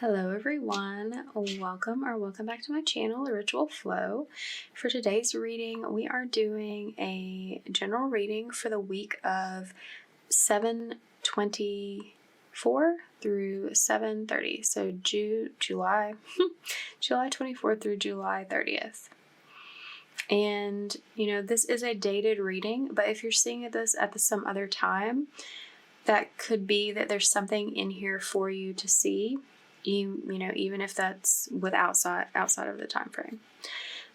Hello everyone, welcome back to my channel, The Ritual Flow. For today's reading, we are doing a general reading for the week of 7/24 through 7/30. So July 24th through July 30th. And, this is a dated reading, but if you're seeing this at some other time, that could be that there's something in here for you to see. Even if that's outside of the time frame.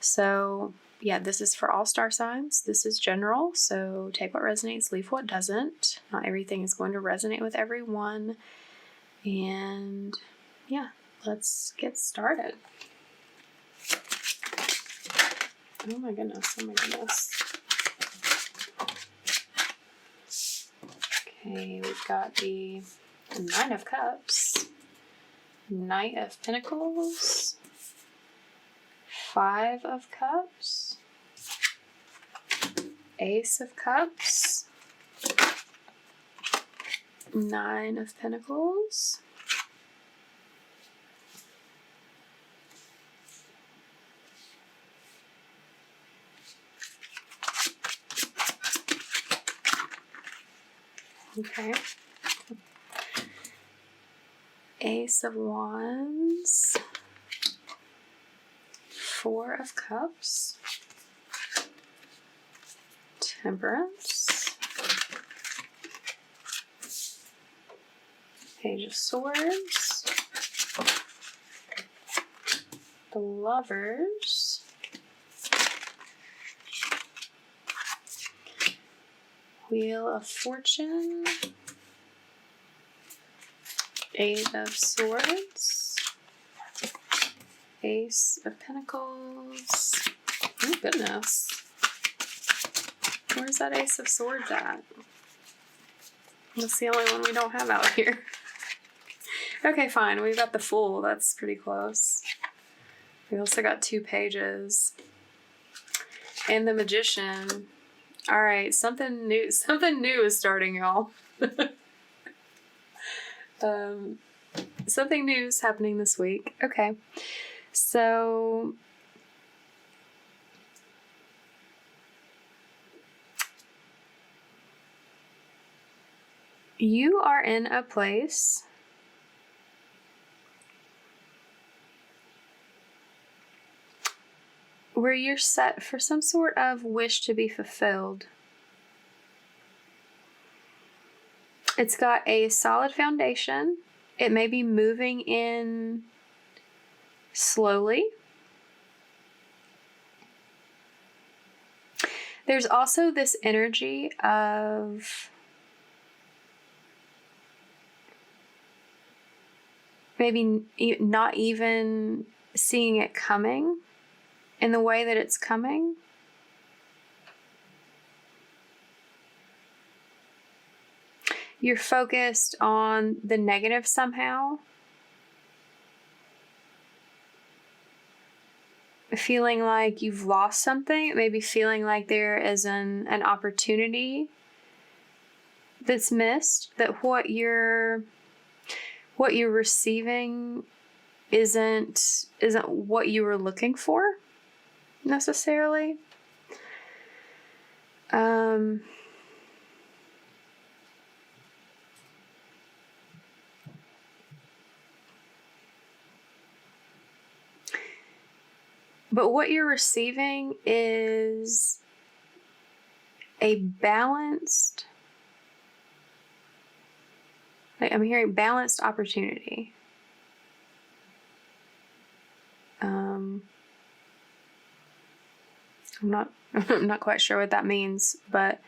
So yeah, this is for all star signs. This is general, so take what resonates, leave what doesn't. Not everything is going to resonate with everyone. And yeah, let's get started. Oh my goodness. Okay, we've got the Nine of Cups, Knight of Pentacles, Five of Cups, Ace of Cups, Nine of Pentacles, okay, Ace of Wands, Four of Cups, Temperance, Page of Swords, the Lovers, Wheel of Fortune, Eight of Swords, Ace of Pentacles. Oh goodness. Where's that Ace of Swords at? That's the only one we don't have out here. Okay, fine. We've got the Fool. That's pretty close. We also got two pages. And the Magician. Alright, something new is starting, y'all. Something new is happening this week. Okay. So you are in a place where you're set for some sort of wish to be fulfilled. It's got a solid foundation. It may be moving in slowly. There's also this energy of maybe not even seeing it coming in the way that it's coming. You're focused on the negative somehow. Feeling like you've lost something, maybe feeling like there is an opportunity that's missed, that what you're receiving isn't what you were looking for necessarily. But what you're receiving is a balanced, I'm hearing balanced opportunity. I'm not quite sure what that means, but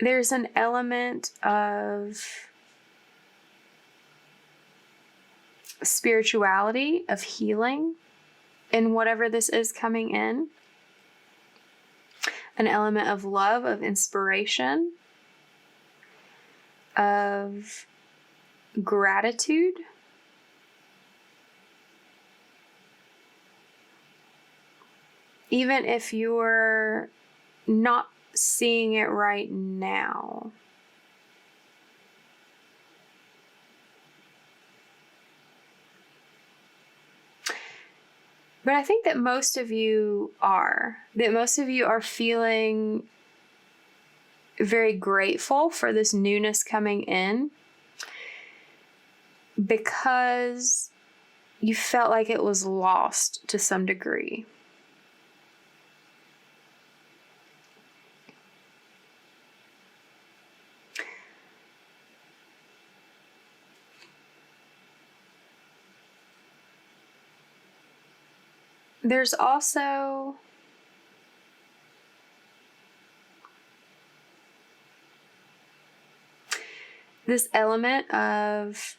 there's an element of spirituality, of healing in whatever this is coming in. An element of love, of inspiration, of gratitude. even if you're not seeing it right now. But I think that most of you are feeling very grateful for this newness coming in, because you felt like it was lost to some degree. There's also this element of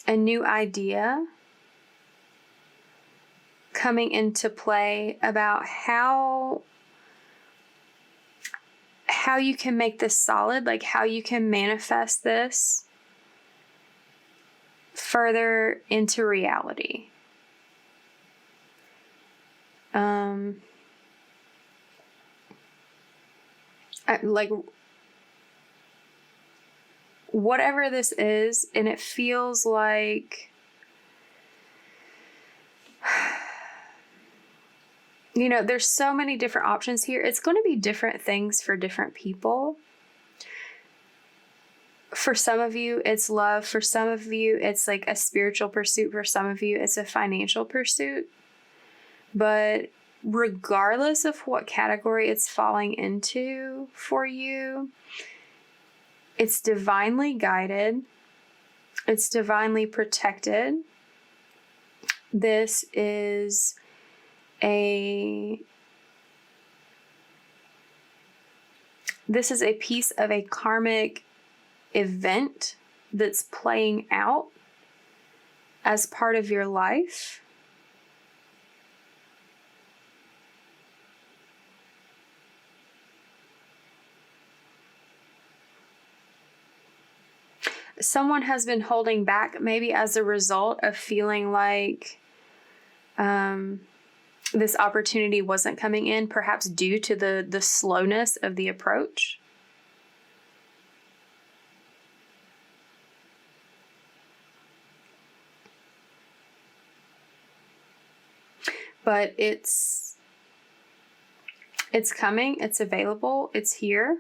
a new idea coming into play about how you can make this solid, like how you can manifest this further into reality. Like whatever this is, and it feels like, you know, there's so many different options here. It's going to be different things for different people. For some of you, it's love. For some of you, it's like a spiritual pursuit. For some of you, it's a financial pursuit. But regardless of what category it's falling into for you, it's divinely guided. It's divinely protected. This is a piece of a karmic event that's playing out as part of your life. Someone has been holding back, maybe as a result of feeling like this opportunity wasn't coming in, perhaps due to the slowness of the approach. But it's coming, it's available, it's here.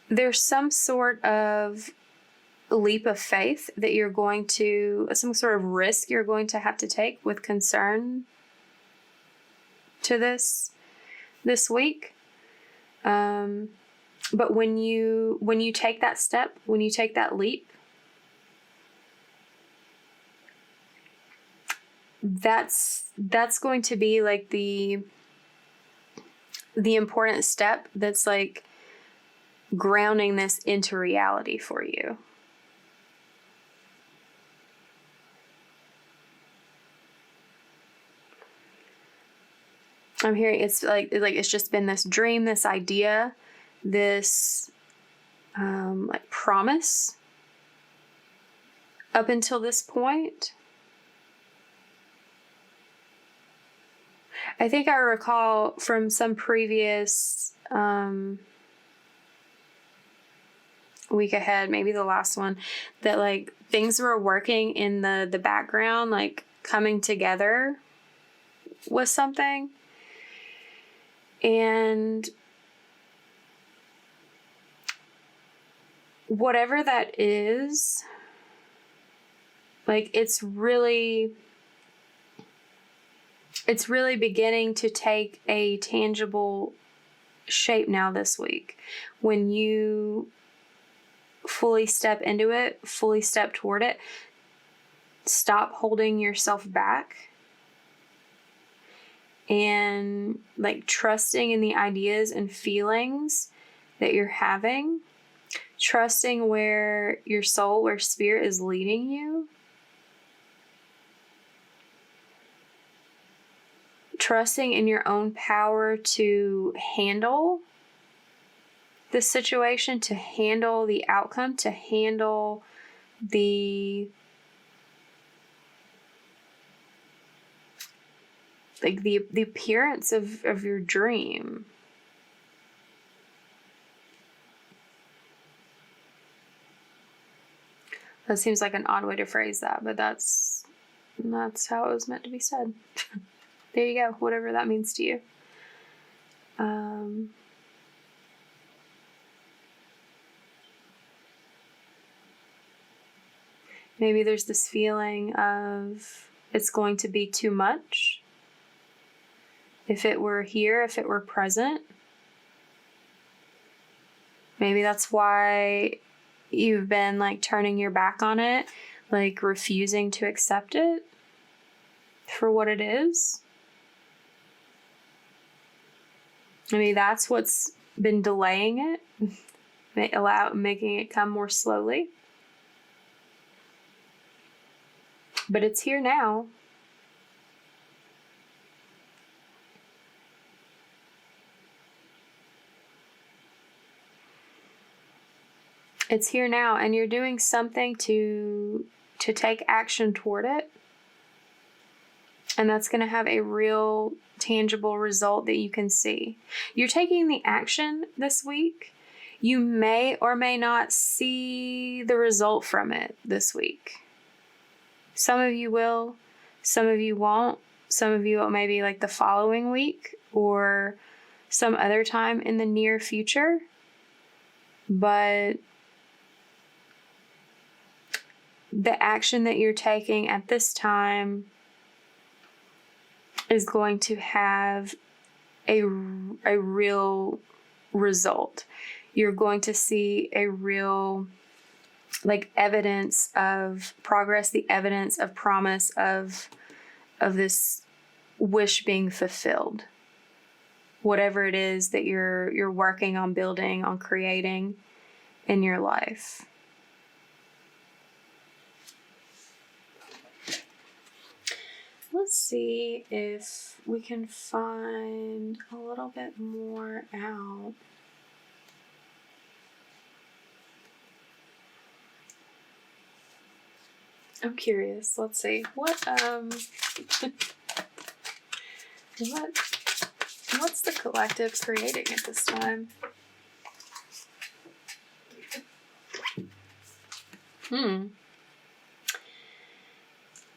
There's some sort of leap of faith that you're going to, some sort of risk you're going to have to take with concern to this week. But when you take that step, when you take that leap, that's going to be like the important step that's like grounding this into reality for you. I'm hearing it's like it's just been this dream, this idea, this like promise up until this point. I think I recall from some previous week ahead, maybe the last one, that like things were working in the background, like coming together with something. And whatever that is, like it's really beginning to take a tangible shape now this week. When you fully step into it, fully step toward it, stop holding yourself back and like trusting in the ideas and feelings that you're having, trusting where your soul, where spirit is leading you, trusting in your own power to handle the situation, to handle the outcome, to handle the appearance of your dream. That seems like an odd way to phrase that, but that's how it was meant to be said. There you go, whatever that means to you. Maybe there's this feeling of it's going to be too much. If it were here, if it were present. Maybe that's why you've been like turning your back on it, like refusing to accept it for what it is. Maybe that's what's been delaying it, making it come more slowly. But it's here now. It's here now, and you're doing something to take action toward it. And that's going to have a real tangible result that you can see. You're taking the action this week. You may or may not see the result from it this week. Some of you will, some of you won't. Some of you maybe like the following week or some other time in the near future. But the action that you're taking at this time is going to have a real result. You're going to see a real like evidence of progress, the evidence of promise of this wish being fulfilled. Whatever it is that you're working on building, on creating in your life. Let's see if we can find a little bit more out. I'm curious. Let's see. What's the collective creating at this time?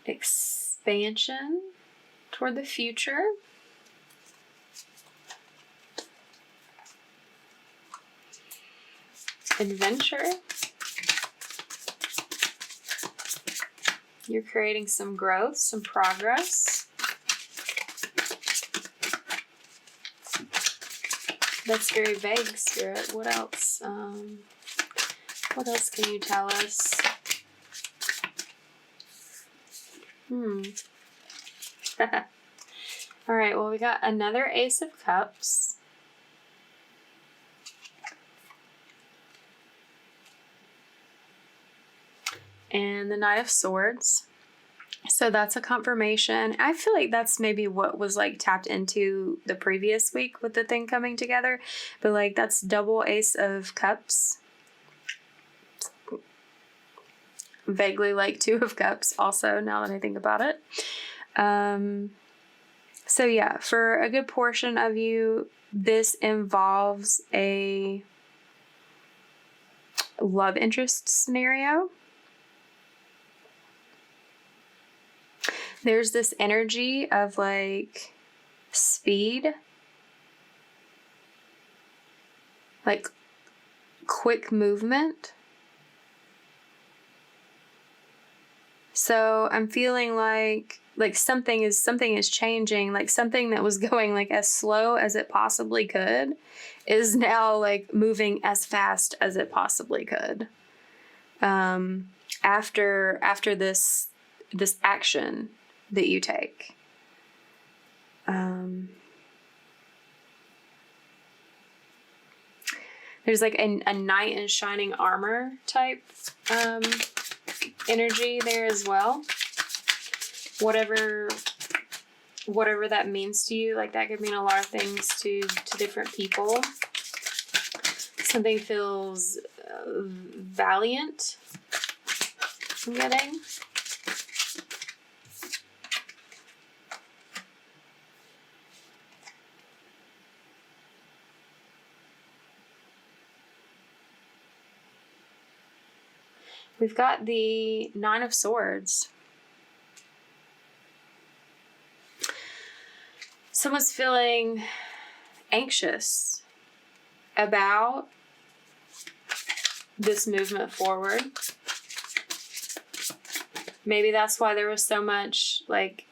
Expansion toward the future. Adventure. You're creating some growth, some progress. That's very vague, Spirit. What else? What else can you tell us? All right, well, we got another Ace of Cups. And the Knight of Swords. So that's a confirmation. I feel like that's maybe what was like tapped into the previous week with the thing coming together. But like that's double Ace of Cups. Vaguely like Two of Cups also, now that I think about it. So yeah, for a good portion of you, this involves a love interest scenario. There's this energy of like speed, like quick movement. So I'm feeling like something is changing, like something that was going like as slow as it possibly could is now like moving as fast as it possibly could. After this action that you take. There's like a knight in shining armor type energy there as well. Whatever that means to you, like that could mean a lot of things to different people. Something feels valiant. I'm getting. We've got the Nine of Swords. Someone's feeling anxious about this movement forward. Maybe that's why there was so much like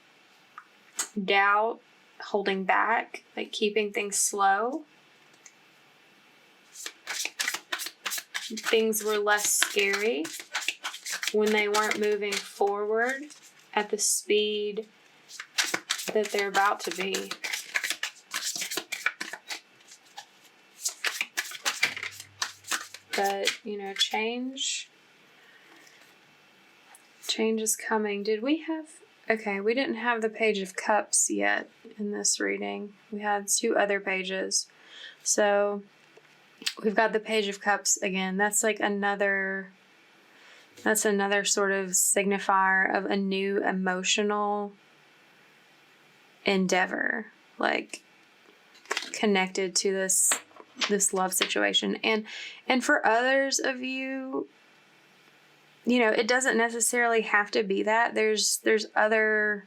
doubt, holding back, like keeping things slow. Things were less scary when they weren't moving forward at the speed that they're about to be. But, you know, change is coming. Did we have... Okay, we didn't have the Page of Cups yet in this reading. We had 2 other pages. So we've got the Page of Cups again. That's like another sort of signifier of a new emotional endeavor, like connected to this love situation. And for others of you, you know, it doesn't necessarily have to be that. There's other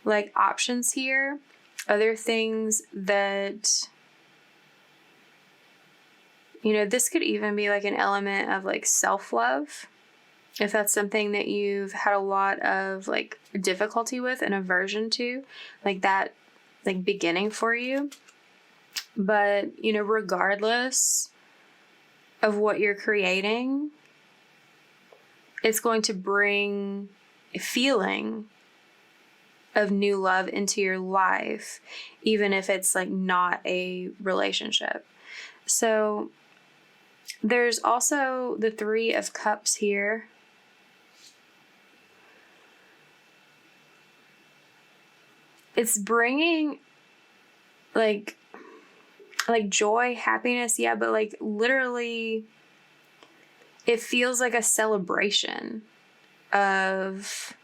like options here, other things that, you know, this could even be like an element of like self-love. If that's something that you've had a lot of like difficulty with and aversion to, like that, like beginning for you. But, you know, regardless of what you're creating, it's going to bring a feeling of new love into your life, even if it's like not a relationship. So there's also the 3 of Cups here. It's bringing like joy, happiness, yeah, but like literally it feels like a celebration of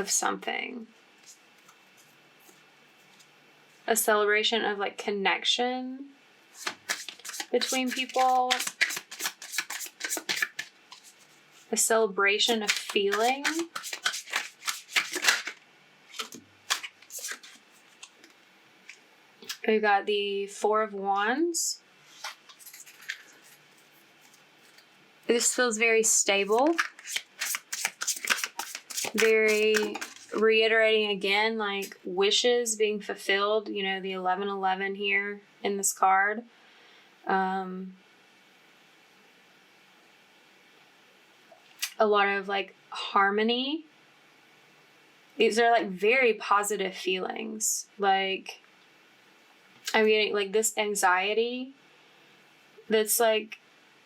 something. A celebration of like connection between people. A celebration of feeling. We've got the 4 of Wands. This feels very stable. Very reiterating again, like wishes being fulfilled. You know, the 1111 here in this card. A lot of like harmony. These are like very positive feelings. Like, I'm getting like this anxiety that's like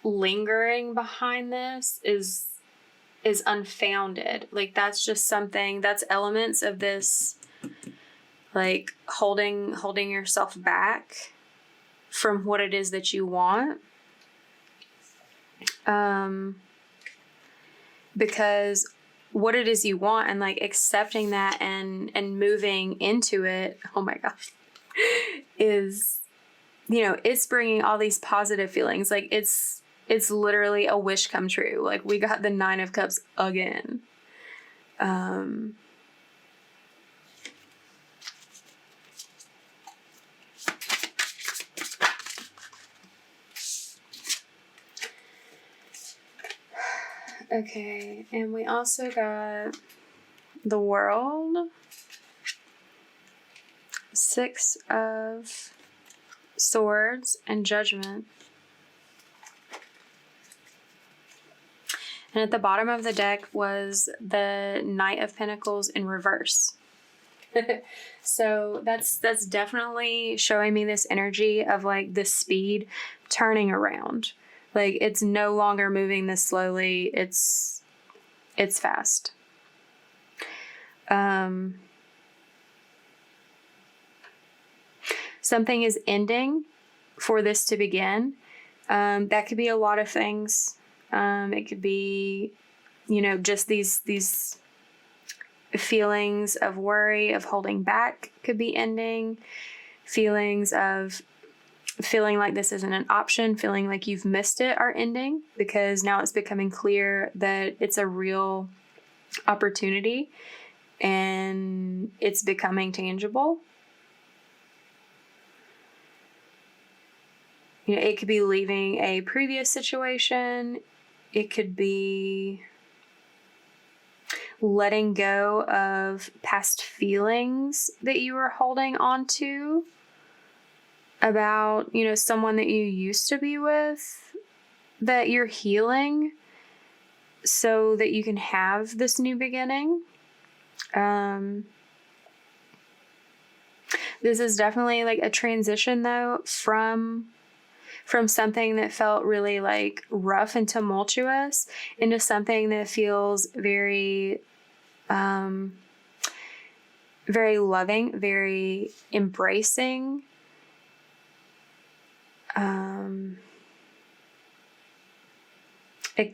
lingering behind this is unfounded. Like that's just something, that's elements of this like holding yourself back from what it is that you want. Because what it is you want and like accepting that and moving into it, oh my gosh, is, you know, it's bringing all these positive feelings. Like it's literally a wish come true. Like we got the 9 of Cups again. Okay, and we also got the World, 6 of Swords, and Judgment. And at the bottom of the deck was the Knight of Pentacles in reverse. So that's definitely showing me this energy of like the speed turning around. Like it's no longer moving this slowly. It's fast. Something is ending for this to begin. That could be a lot of things. It could be, just these feelings of worry, of holding back could be ending. Feelings of feeling like this isn't an option, feeling like you've missed it are ending, because now it's becoming clear that it's a real opportunity and it's becoming tangible. It could be leaving a previous situation. It could be letting go of past feelings that you were holding on to about, someone that you used to be with, that you're healing so that you can have this new beginning. This is definitely like a transition, though, from something that felt really like rough and tumultuous into something that feels very, very loving, very embracing,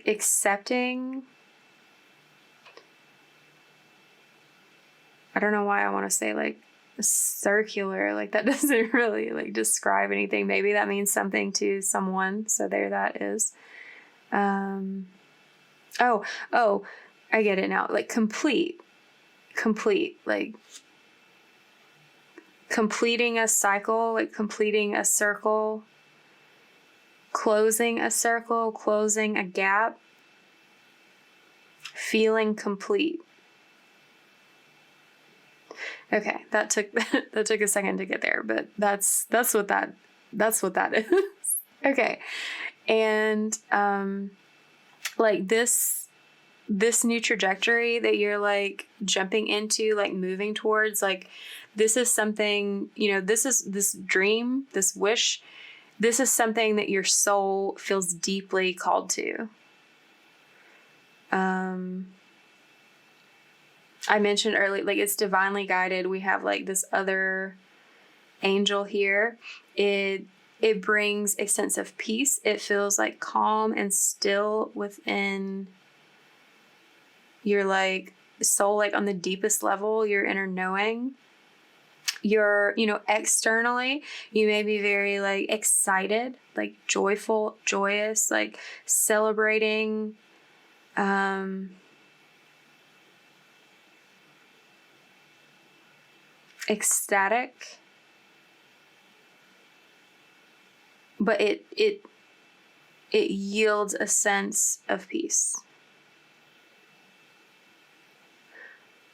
accepting. I don't know why I want to say like circular, like that doesn't really like describe anything. Maybe that means something to someone, so there that is. Oh, I get it now. Like complete, like completing a cycle, like completing a circle, closing a circle, closing a gap, feeling complete. Okay, that took a second to get there, but that's what that is. Okay. And like this new trajectory that you're like jumping into, like moving towards, like this is something, this is this dream, this wish, this is something that your soul feels deeply called to. I mentioned earlier, like it's divinely guided. We have like this other angel here. It brings a sense of peace. It feels like calm and still within your like soul, like on the deepest level, your inner knowing. You're, externally, you may be very like excited, like joyful, joyous, like celebrating, ecstatic, but it yields a sense of peace.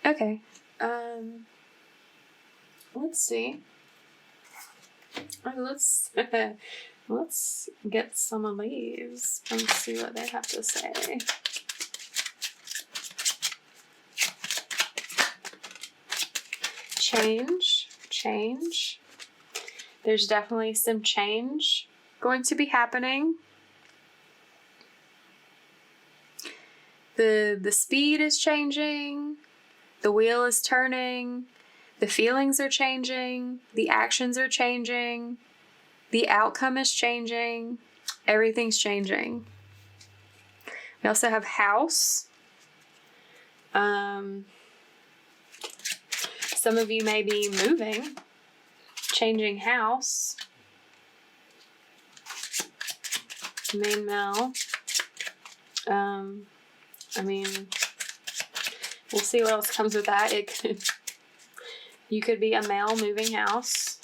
Okay. Let's see. Let's let's get some of these and see what they have to say. Change. There's definitely some change going to be happening. The speed is changing. The wheel is turning. The feelings are changing. The actions are changing. The outcome is changing. Everything's changing. We also have house. Some of you may be moving, changing house. Main male. We'll see what else comes with that. You could be a male moving house.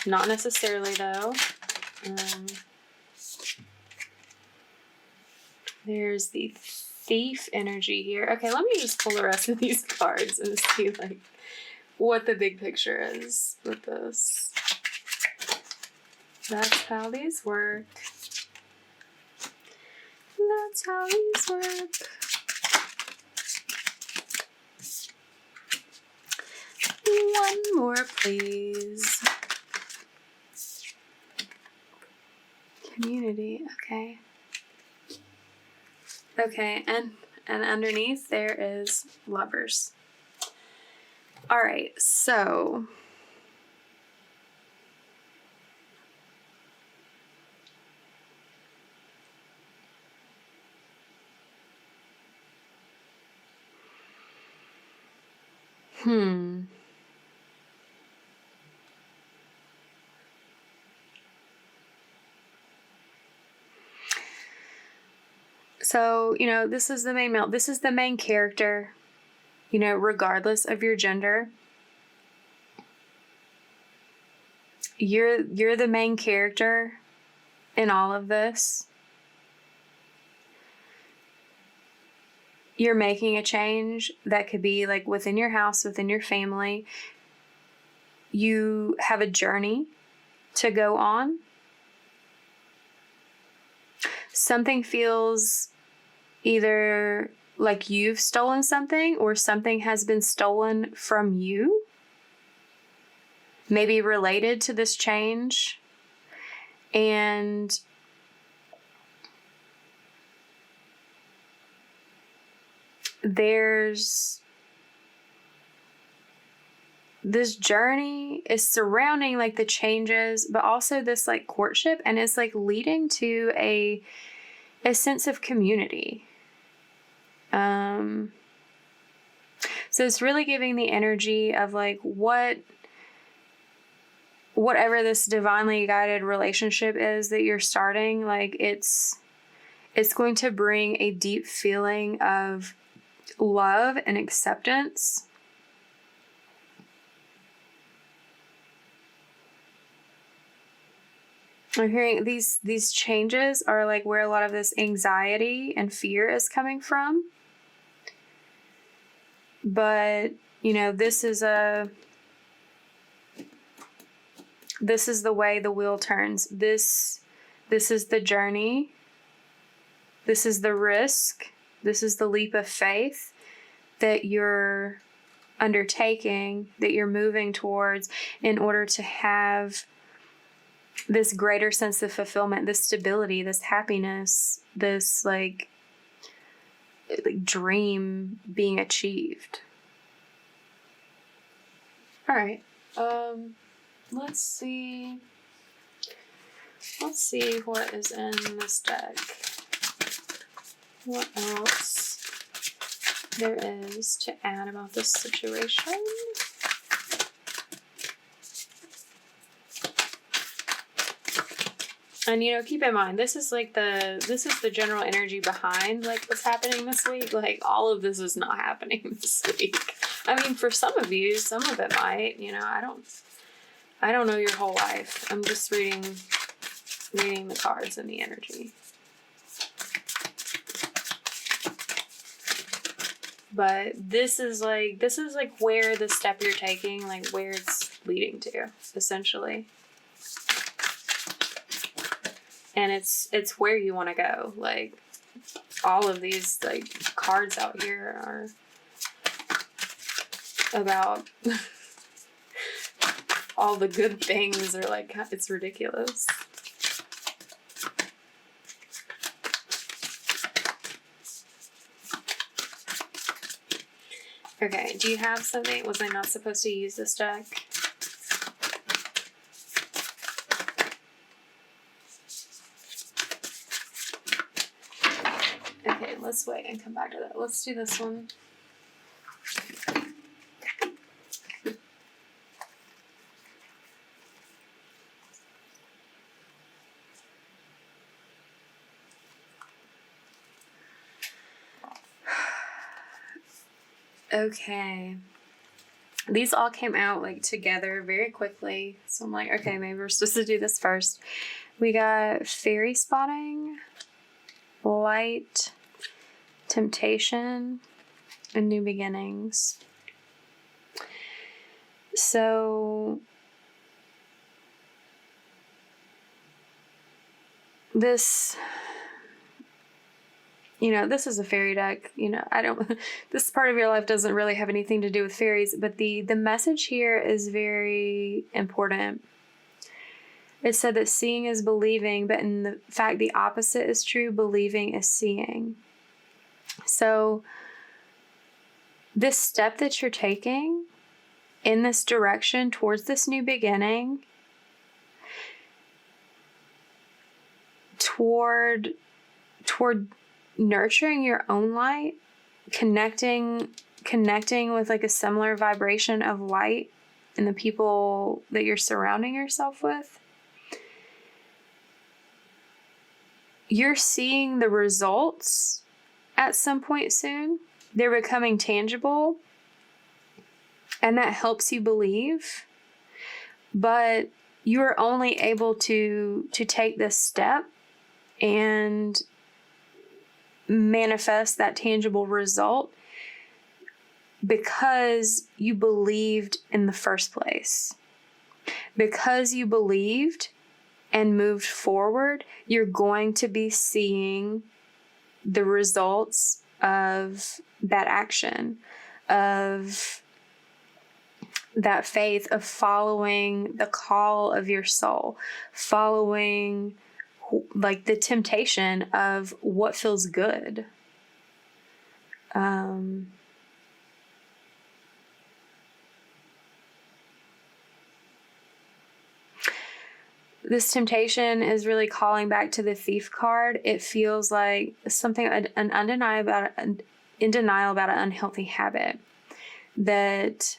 Not necessarily, though. There's the thief energy here. Okay, let me just pull the rest of these cards and see like what the big picture is with this. That's how these work. That's how these work. One more, please. Community, okay. Okay, and underneath there is lovers. All right, so So, this is the main male. This is the main character, regardless of your gender. You're the main character in all of this. You're making a change that could be like within your house, within your family. You have a journey to go on. Something feels either like you've stolen something or something has been stolen from you, maybe related to this change. And there's this journey is surrounding like the changes, but also this like courtship, and it's like leading to a sense of community. So it's really giving the energy of like whatever this divinely guided relationship is that you're starting, like it's going to bring a deep feeling of love and acceptance. I'm hearing these changes are like where a lot of this anxiety and fear is coming from. But, this is the way the wheel turns. This is the journey. This is the risk. This is the leap of faith that you're undertaking, that you're moving towards in order to have this greater sense of fulfillment, this stability, this happiness, this like dream being achieved. All right. Let's see what is in this deck. What else there is to add about this situation. And keep in mind, this is the general energy behind like what's happening this week. Like all of this is not happening this week. I mean, for some of you, some of it might. I don't know your whole life. I'm just reading the cards and the energy. But this is like where the step you're taking, like where it's leading to, essentially. And it's where you want to go. Like all of these like cards out here are about all the good things, or like it's ridiculous. Okay, do you have something? Was I not supposed to use this deck? Okay, let's wait and come back to that. Let's do this one. Okay. These all came out like together very quickly. So I'm like, okay, maybe we're supposed to do this first. We got fairy spotting, light, temptation, and new beginnings. So this is a fairy deck. This part of your life doesn't really have anything to do with fairies, but the message here is very important. It said that seeing is believing, but in the fact the opposite is true. Believing is seeing. So this step that you're taking in this direction towards this new beginning, toward nurturing your own light, connecting connecting with like a similar vibration of light in the people that you're surrounding yourself with, you're seeing the results at some point soon. They're becoming tangible, and that helps you believe. But you're only able to take this step and manifest that tangible result because you believed in the first place. Because you believed and moved forward, you're going to be seeing the results of that action, of that faith, of following the call of your soul, following like the temptation of what feels good. This temptation is really calling back to the Thief card. It feels like something, in denial about an unhealthy habit. That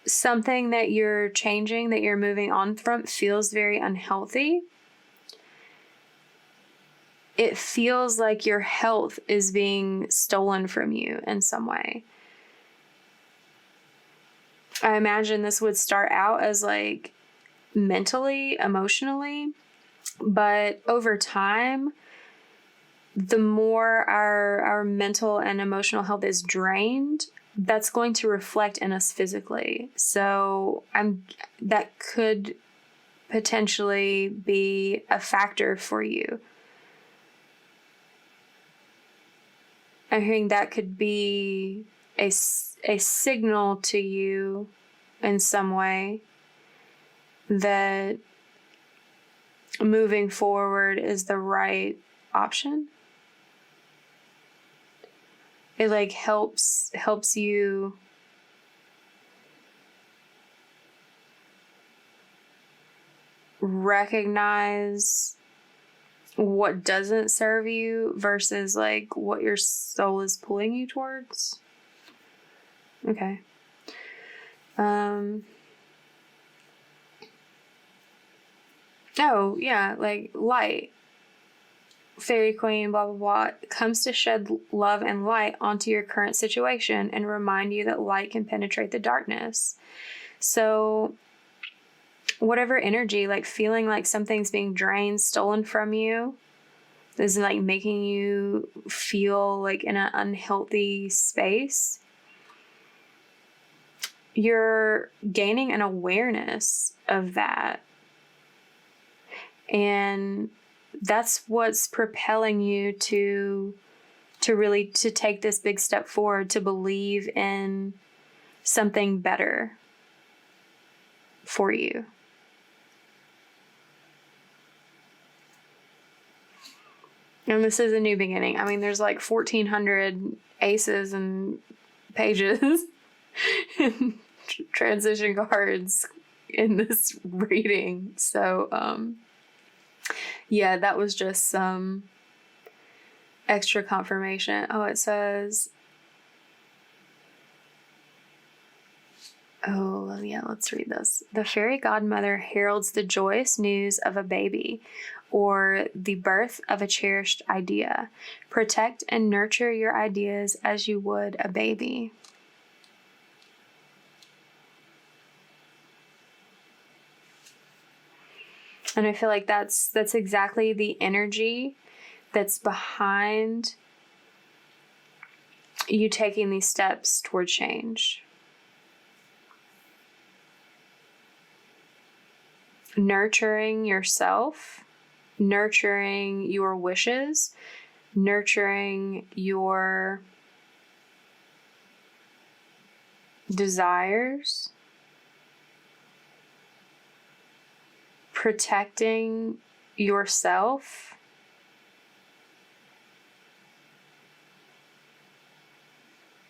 something that you're changing, that you're moving on from, feels very unhealthy. It feels like your health is being stolen from you in some way. I imagine this would start out as like mentally, emotionally, but over time, the more our mental and emotional health is drained, that's going to reflect in us physically. So that could potentially be a factor for you. I'm hearing that could be a signal to you in some way that moving forward is the right option. It like helps you recognize what doesn't serve you versus like what your soul is pulling you towards. Okay. Oh, yeah, like light. Fairy queen, blah, blah, blah, comes to shed love and light onto your current situation and remind you that light can penetrate the darkness. So whatever energy, like feeling like something's being drained, stolen from you, is like making you feel like in an unhealthy space, you're gaining an awareness of that. And that's what's propelling you to really take this big step forward, to believe in something better for you. And this is a new beginning. I mean, there's like 1,400 aces and pages and transition cards in this reading. So, yeah, that was just some extra confirmation. Oh, it says, oh, yeah, let's read this. The fairy godmother heralds the joyous news of a baby or the birth of a cherished idea. Protect and nurture your ideas as you would a baby. And I feel like that's exactly the energy that's behind you taking these steps toward change. Nurturing yourself, nurturing your wishes, nurturing your desires, protecting yourself,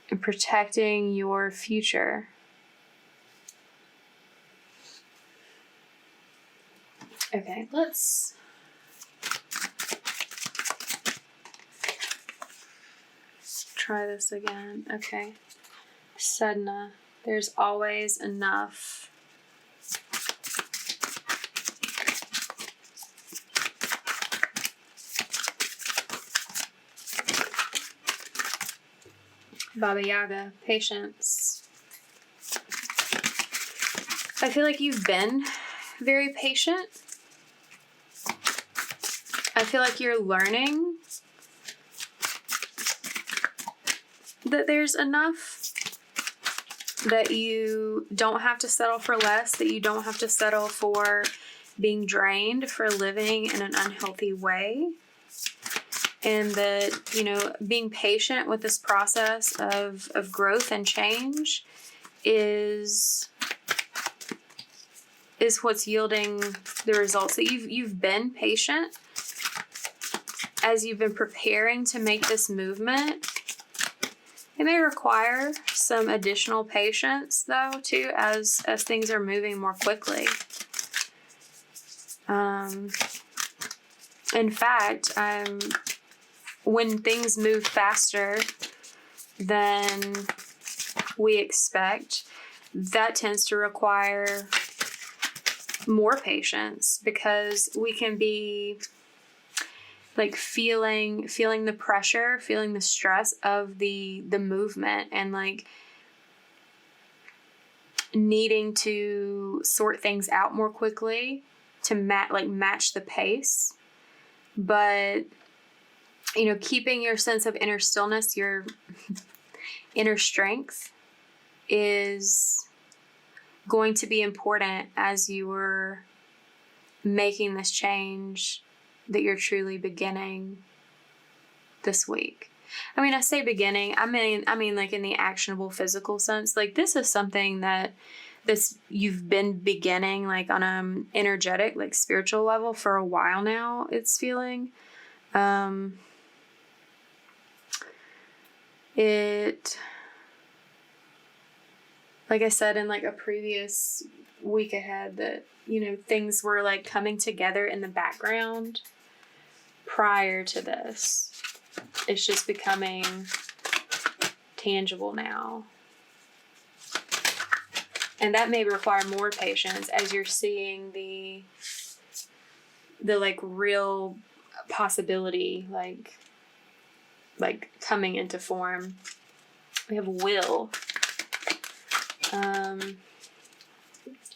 and protecting your future. Okay, let's try this again. Okay. Sadhana. There's always enough. Baba Yaga. Patience. I feel like you've been very patient. I feel like you're learning that there's enough, that you don't have to settle for less, that you don't have to settle for being drained, for living in an unhealthy way. And that, you know, being patient with this process of growth and change is what's yielding the results. That you've been patient as you've been preparing to make this movement. It may require some additional patience, though, too, as things are moving more quickly. In fact, when things move faster than we expect, that tends to require more patience, because we can be like feeling the pressure, feeling the stress of the movement, and like needing to sort things out more quickly to match the pace. But, you know, keeping your sense of inner stillness, your inner strength, is going to be important as you are making this change that you're truly beginning this week. I mean, I say beginning, I mean like in the actionable physical sense. Like, this is something that's you've been beginning like on an energetic, like spiritual level for a while now, it's feeling. It, like I said in like a previous week ahead, that, you know, things were like coming together in the background prior to this. It's just becoming tangible now. And that may require more patience as you're seeing the like real possibility like coming into form. We have will.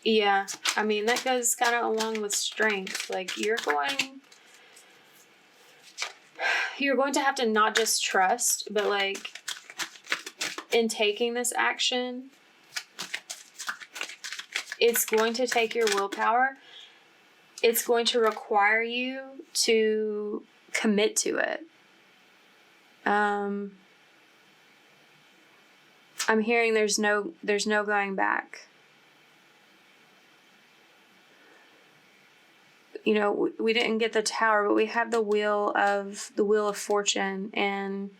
Yeah, I mean, that goes kind of along with strength. Like, you're going to have to not just trust, but like in taking this action, it's going to take your willpower. It's going to require you to commit to it. I'm hearing there's no going back. You know, we didn't get the Tower, but we have the Wheel of Fortune, and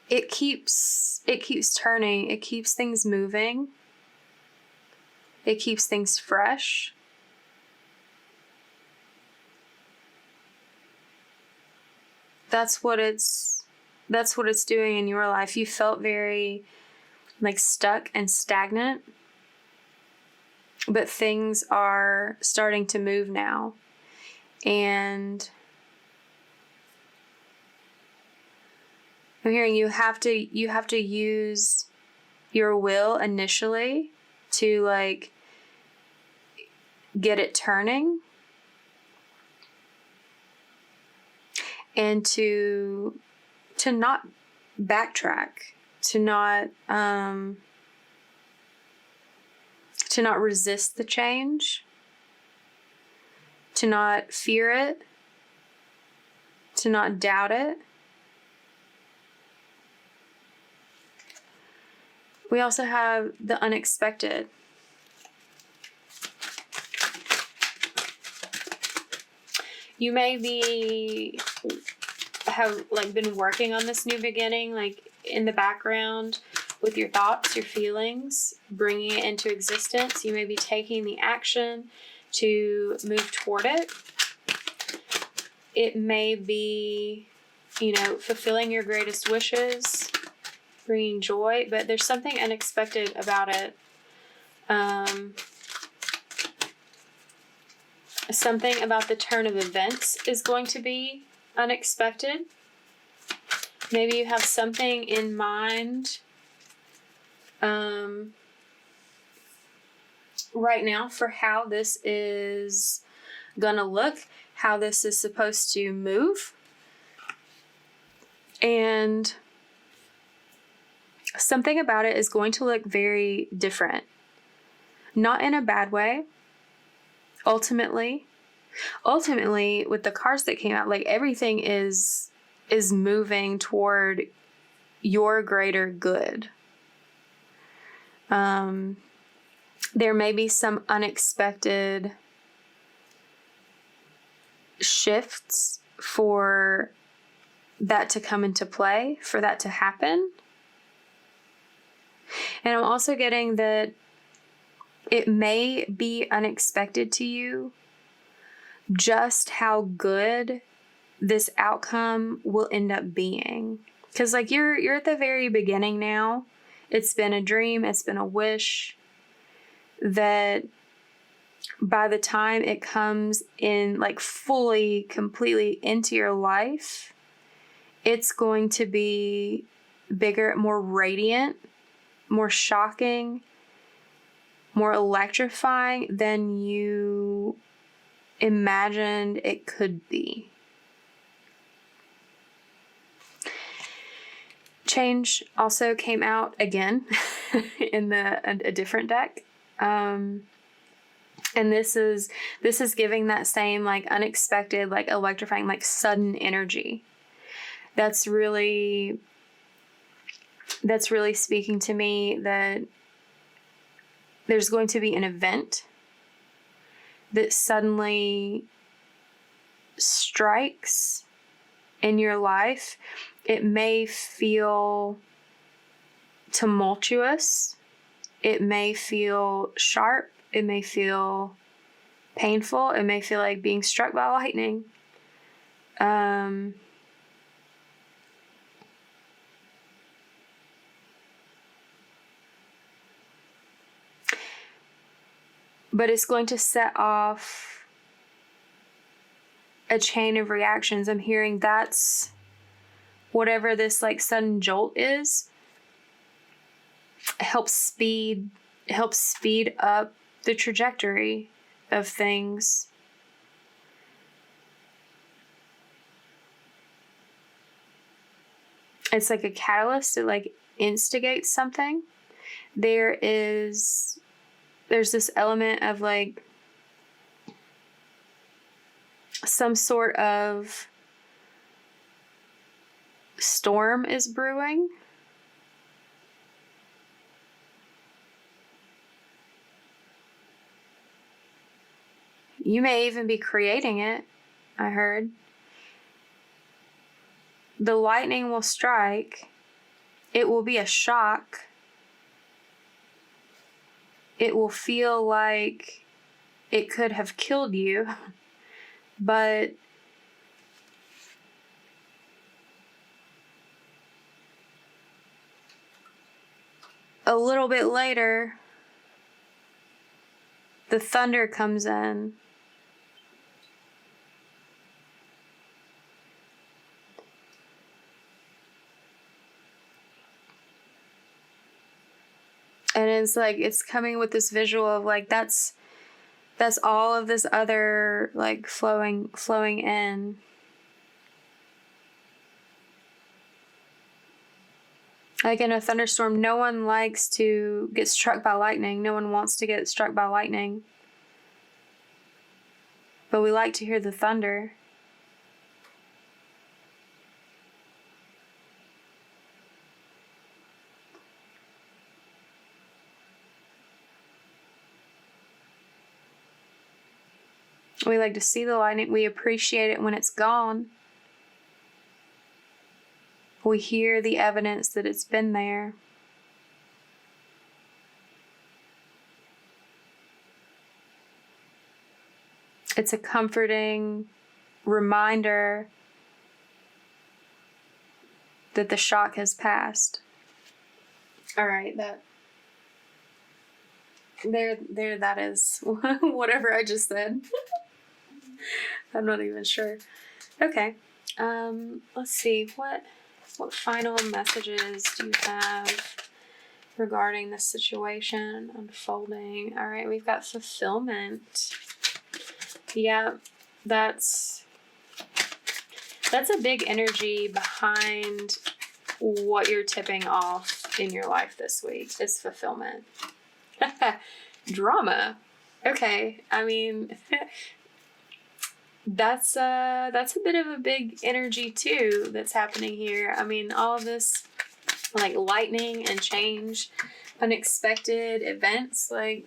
it keeps turning. It keeps things moving. It keeps things fresh. That's what it's doing in your life. You felt very like stuck and stagnant, but things are starting to move now. And I'm hearing you have to use your will initially to like get it turning, and to not backtrack, to not resist the change, to not fear it, to not doubt it. We also have the unexpected. You may have like been working on this new beginning, like in the background with your thoughts, your feelings, bringing it into existence. You may be taking the action to move toward it. it may be, fulfilling your greatest wishes, bringing joy, but there's something unexpected about it. Something about the turn of events is going to be unexpected. Maybe you have something in mind right now for how this is gonna look, how this is supposed to move. And something about it is going to look very different. Not in a bad way. Ultimately, with the cards that came out, like everything is moving toward your greater good. There may be some unexpected shifts for that to come into play, for that to happen. And I'm also getting that it may be unexpected to you just how good this outcome will end up being. Because like you're at the very beginning now. It's been a dream, it's been a wish, that by the time it comes in like fully, completely into your life, it's going to be bigger, more radiant, more shocking, more electrifying than you imagined it could be. Change also came out again in a different deck. And this is giving that same like unexpected, like electrifying, like sudden energy. That's really speaking to me that there's going to be an event that suddenly strikes in your life. It may feel tumultuous. It may feel sharp. It may feel painful. It may feel like being struck by lightning. But it's going to set off a chain of reactions. I'm hearing that's whatever this like sudden jolt is, helps speed up the trajectory of things. It's like a catalyst that like instigates something. There's this element of like some sort of storm is brewing. You may even be creating it, I heard. The lightning will strike. It will be a shock. It will feel like it could have killed you, but a little bit later, the thunder comes in. And it's like, it's coming with this visual of like, that's all of this other like flowing in. Like in a thunderstorm, no one likes to get struck by lightning. No one wants to get struck by lightning. But we like to hear the thunder. We like to see the lightning. We appreciate it when it's gone. We hear the evidence that it's been there. It's a comforting reminder that the shock has passed. All right, that is whatever I just said. I'm not even sure. Okay. Let's see, what final messages do you have regarding this situation unfolding? All right, we've got fulfillment. Yeah, that's a big energy behind what you're tipping off in your life this week is fulfillment. Drama. Okay, I mean, that's a bit of a big energy too that's happening here. I mean, all of this, like lightning and change, unexpected events, like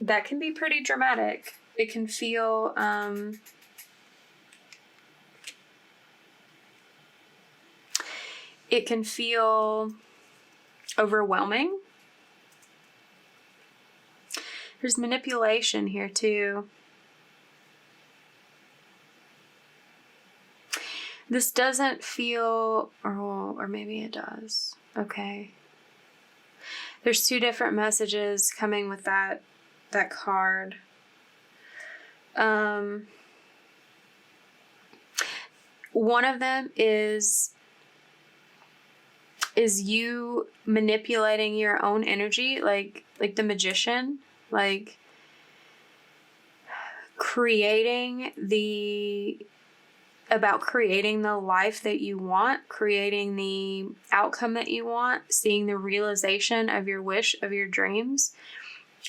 that can be pretty dramatic. It can feel overwhelming. There's manipulation here too. This doesn't feel, or maybe it does. Okay. There's two different messages coming with that card. One of them is you manipulating your own energy, like the magician, like creating the life that you want, creating the outcome that you want, seeing the realization of your wish, of your dreams.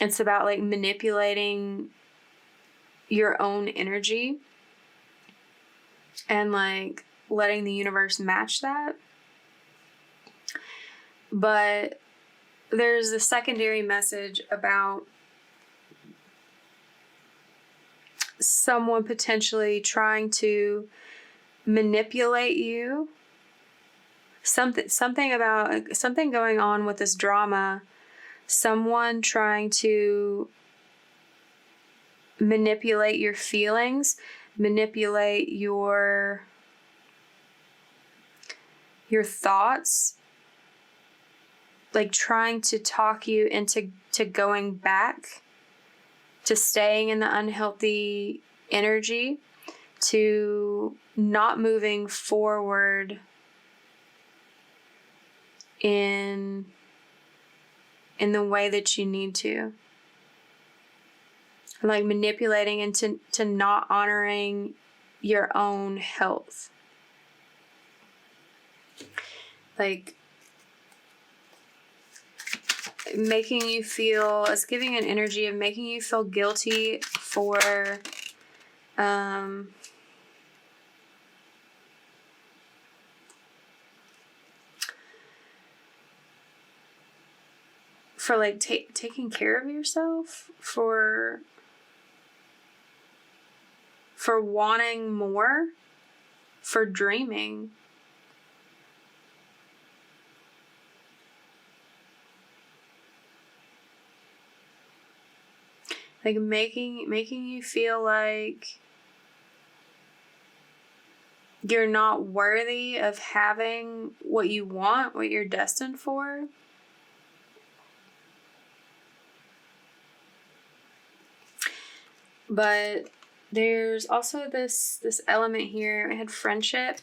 It's about like manipulating your own energy and like letting the universe match that. But there's a secondary message about someone potentially trying to manipulate you. Something going on with this drama. Someone trying to manipulate your feelings, manipulate your thoughts, like trying to talk you into going back, to staying in the unhealthy energy, to not moving forward in the way that you need to. Like manipulating into not honoring your own health. Like making you feel, it's giving an energy of making you feel guilty for like taking care of yourself, for wanting more, for dreaming. Like making you feel like you're not worthy of having what you want, what you're destined for. But there's also this element here. I had friendship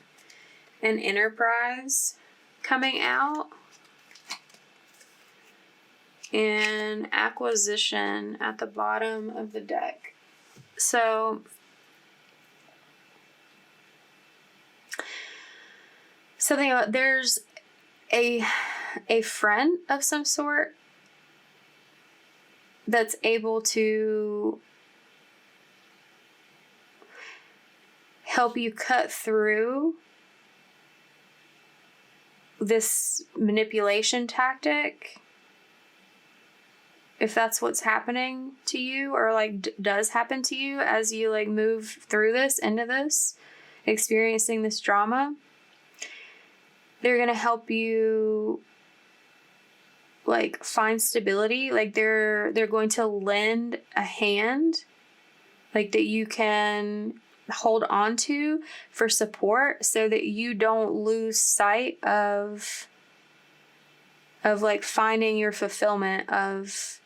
and enterprise coming out, and acquisition at the bottom of the deck. So something about, there's a friend of some sort that's able to help you cut through this manipulation tactic, if that's what's happening to you, or like does happen to you as you like move through this, into this, experiencing this drama. They're going to help you like find stability. Like they're going to lend a hand, like that you can hold on to for support, so that you don't lose sight of like finding your fulfillment of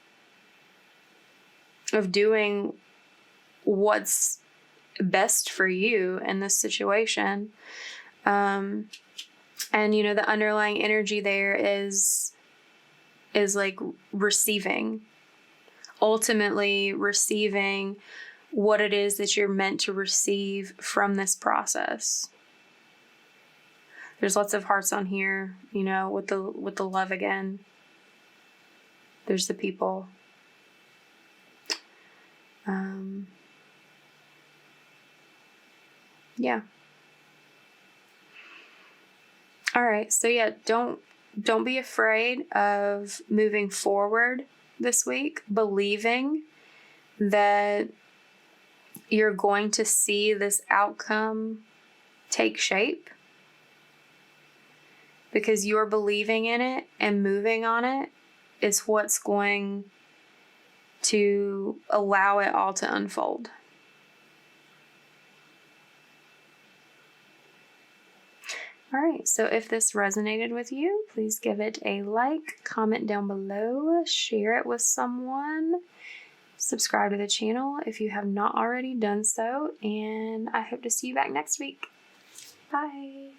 doing what's best for you in this situation. And the underlying energy there is like receiving, ultimately receiving what it is that you're meant to receive from this process. There's lots of hearts on here, with the love again. There's the people. Yeah. All right. So yeah, don't be afraid of moving forward this week, believing that you're going to see this outcome take shape, because you're believing in it and moving on it is what's going to allow it all to unfold. All right, so if this resonated with you, please give it a like, comment down below, share it with someone, subscribe to the channel if you have not already done so, and I hope to see you back next week. Bye.